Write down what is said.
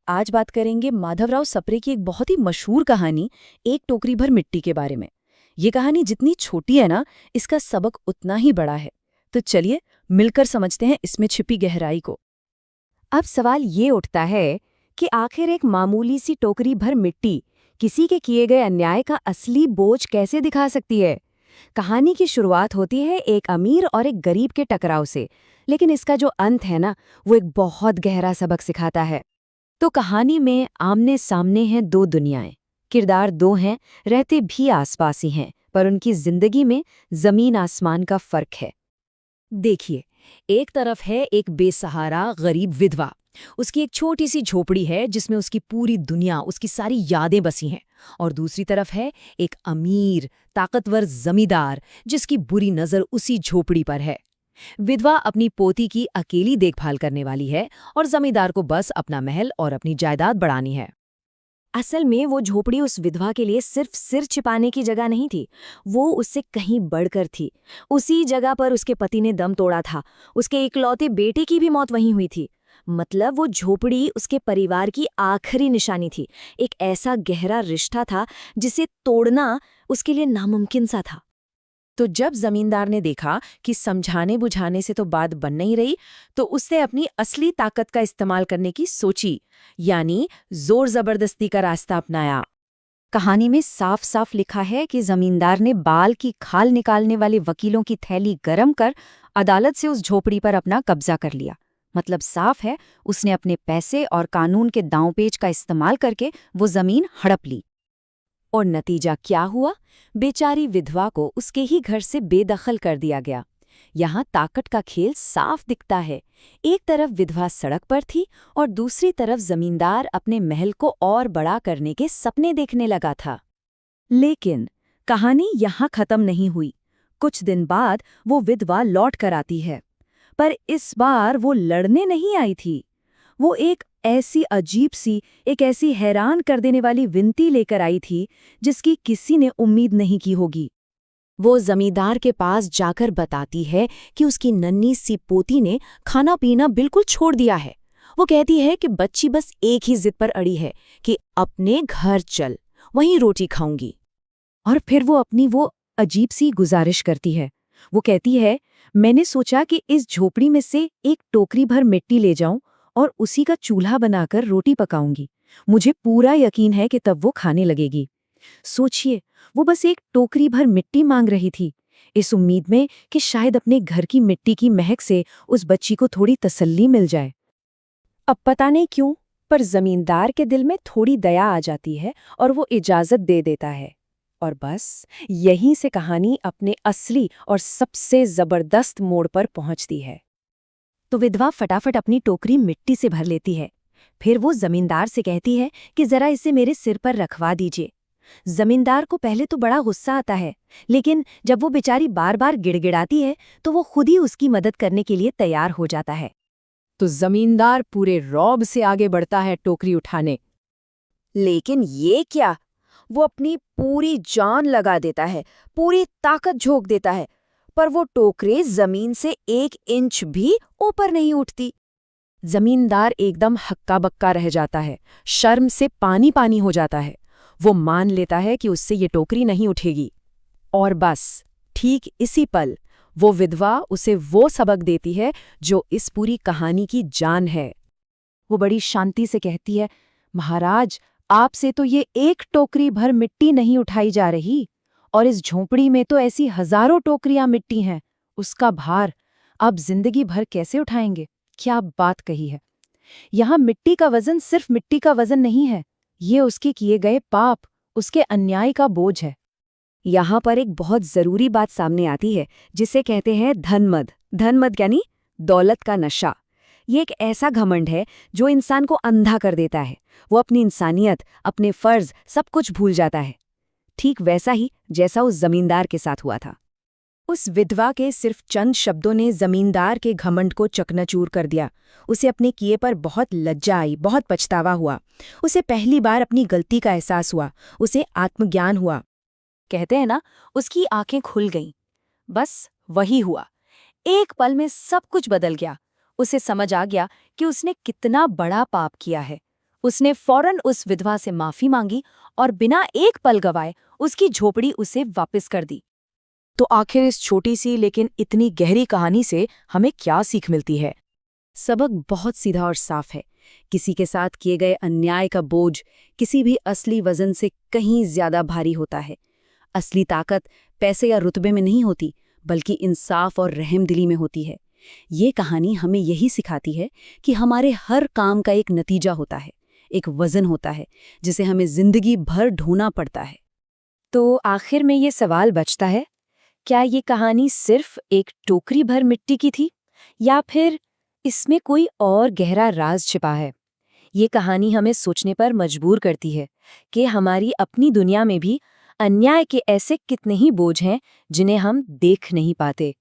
आज बात करेंगे माधवराव सप्रे की एक बहुत ही मशहूर कहानी, एक टोकरी भर मिट्टी के बारे में। ये कहानी जितनी छोटी है ना, इसका सबक उतना ही बड़ा है। तो चलिए मिलकर समझते हैं इसमें छिपी गहराई को। अब सवाल ये उठता है कि आखिर एक मामूली सी टोकरी भर मिट्टी किसी के किए गए अन्याय का असली बोझ कैसे दिखा सकती है। कहानी की शुरुआत होती है एक अमीर और एक गरीब के टकराव से, लेकिन इसका जो अंत है ना, वो एक बहुत गहरा सबक सिखाता है। तो कहानी में आमने सामने हैं दो दुनियाएं। किरदार दो हैं, रहते भी आसपास ही हैं, पर उनकी जिंदगी में जमीन आसमान का फर्क है। देखिए, एक तरफ है एक बेसहारा गरीब विधवा। उसकी एक छोटी सी झोपड़ी है जिसमें उसकी पूरी दुनिया, उसकी सारी यादें बसी हैं। और दूसरी तरफ है एक अमीर ताकतवर जमींदार जिसकी बुरी नज़र उसी झोपड़ी पर है। विधवा अपनी पोती की अकेली देखभाल करने वाली है और जमींदार को बस अपना महल और अपनी जायदाद बढ़ानी है। असल में वो झोपड़ी उस विधवा के लिए सिर्फ सिर छिपाने की जगह नहीं थी, वो उससे कहीं बढ़कर थी। उसी जगह पर उसके पति ने दम तोड़ा था, उसके इकलौते बेटे की भी मौत वहीं हुई थी। मतलब वो झोपड़ी उसके परिवार की आखिरी निशानी थी, एक ऐसा गहरा रिश्ता था जिसे तोड़ना उसके लिए नामुमकिन सा था। तो जब जमींदार ने देखा कि समझाने बुझाने से तो बात बन नहीं रही, तो उसने अपनी असली ताकत का इस्तेमाल करने की सोची, यानी जोर जबरदस्ती का रास्ता अपनाया। कहानी में साफ साफ लिखा है कि जमींदार ने बाल की खाल निकालने वाले वकीलों की थैली गरम कर अदालत से उस झोपड़ी पर अपना कब्जा कर लिया। मतलब साफ है, उसने अपने पैसे और कानून के दांवपेच का इस्तेमाल करके वो जमीन हड़प ली। और नतीजा क्या हुआ? बेचारी विधवा को उसके ही घर से बेदखल कर दिया गया। यहाँ ताकत का खेल साफ दिखता है। एक तरफ विधवा सड़क पर थी और दूसरी तरफ जमींदार अपने महल को और बड़ा करने के सपने देखने लगा था। लेकिन कहानी यहाँ खत्म नहीं हुई। कुछ दिन बाद वो विधवा लौट कर आती है, पर इस बार वो लड़ने नहीं आई थी। वो एक ऐसी हैरान कर देने वाली विनती लेकर आई थी जिसकी किसी ने उम्मीद नहीं की होगी। वो जमींदार के पास जाकर बताती है कि उसकी नन्ही सी पोती ने खाना पीना बिल्कुल छोड़ दिया है। वो कहती है कि बच्ची बस एक ही जिद पर अड़ी है कि अपने घर चल, वहीं रोटी खाऊंगी। और फिर वो अपनी वो अजीब सी गुजारिश करती है। वो कहती है, मैंने सोचा कि इस झोपड़ी में से एक टोकरी भर मिट्टी ले जाऊं और उसी का चूल्हा बनाकर रोटी पकाऊंगी। मुझे पूरा यकीन है कि तब वो खाने लगेगी। सोचिए, वो बस एक टोकरी भर मिट्टी मांग रही थी, इस उम्मीद में कि शायद अपने घर की मिट्टी की महक से उस बच्ची को थोड़ी तसल्ली मिल जाए। अब पता नहीं क्यों, पर जमींदार के दिल में थोड़ी दया आ जाती है और वो इजाजत दे देता है। और बस यहीं से कहानी अपने असली और सबसे जबरदस्त मोड़ पर पहुंचती है। तो विधवा फटाफट अपनी टोकरी मिट्टी से भर लेती है। फिर वो जमींदार से कहती है कि जरा इसे मेरे सिर पर रखवा दीजिए। जमींदार को पहले तो बड़ा गुस्सा आता है, लेकिन जब वो बेचारी बार बार गिड़गिड़ाती है तो वो खुद ही उसकी मदद करने के लिए तैयार हो जाता है। तो जमींदार पूरे रौब से आगे बढ़ता है टोकरी उठाने। लेकिन ये क्या, वो अपनी पूरी जान लगा देता है, पूरी ताकत झोंक देता है, पर वो टोकरी जमीन से 1 इंच भी ऊपर नहीं उठती। जमींदार एकदम हक्का बक्का रह जाता है, शर्म से पानी पानी हो जाता है। वो मान लेता है कि उससे ये टोकरी नहीं उठेगी। और बस ठीक इसी पल वो विधवा उसे वो सबक देती है जो इस पूरी कहानी की जान है। वो बड़ी शांति से कहती है, महाराज, आपसे तो ये एक टोकरी भर मिट्टी नहीं उठाई जा रही, और इस झोंपड़ी में तो ऐसी हजारों टोकरियां मिट्टी हैं। उसका भार आप जिंदगी भर कैसे उठाएंगे? क्या बात कही है। यहाँ मिट्टी का वजन सिर्फ मिट्टी का वजन नहीं है, ये उसके किए गए पाप, उसके अन्याय का बोझ है। यहाँ पर एक बहुत जरूरी बात सामने आती है जिसे कहते हैं धनमद। धनमद यानी दौलत का नशा। ये एक ऐसा घमंड है जो इंसान को अंधा कर देता है। वो अपनी इंसानियत, अपने फर्ज, सब कुछ भूल जाता है। ठीक वैसा ही जैसा उस जमींदार के साथ हुआ था। उस विधवा के सिर्फ चंद शब्दों ने जमींदार के घमंड को चकनाचूर कर दिया। उसे अपने किए पर बहुत लज्जा आई, बहुत पछतावा हुआ। उसे पहली बार अपनी गलती का एहसास हुआ, उसे आत्मज्ञान हुआ। कहते हैं ना, उसकी आंखें खुल गईं। बस वही हुआ। एक पल में सब कुछ बदल गया। उसे समझ आ गया कि उसने कितना बड़ा पाप किया है उसने फौरन उस विधवा से माफी मांगी और बिना एक पल गवाए उसकी झोपड़ी उसे वापस कर दी। तो आखिर इस छोटी सी लेकिन इतनी गहरी कहानी से हमें क्या सीख मिलती है? सबक बहुत सीधा और साफ है। किसी के साथ किए गए अन्याय का बोझ किसी भी असली वजन से कहीं ज्यादा भारी होता है। असली ताकत पैसे या रुतबे में नहीं होती, बल्कि इंसाफ और रहमदिली में होती है। ये कहानी हमें यही सिखाती है कि हमारे हर काम का एक नतीजा होता है, एक वजन होता है, जिसे हमें जिंदगी भर ढोना पड़ता है। तो आखिर में ये सवाल बचता है, क्या ये कहानी सिर्फ एक टोकरी भर मिट्टी की थी, या फिर इसमें कोई और गहरा राज छिपा है? ये कहानी हमें सोचने पर मजबूर करती है कि हमारी अपनी दुनिया में भी अन्याय के ऐसे कितने ही बोझ हैं जिन्हें हम देख नहीं पाते।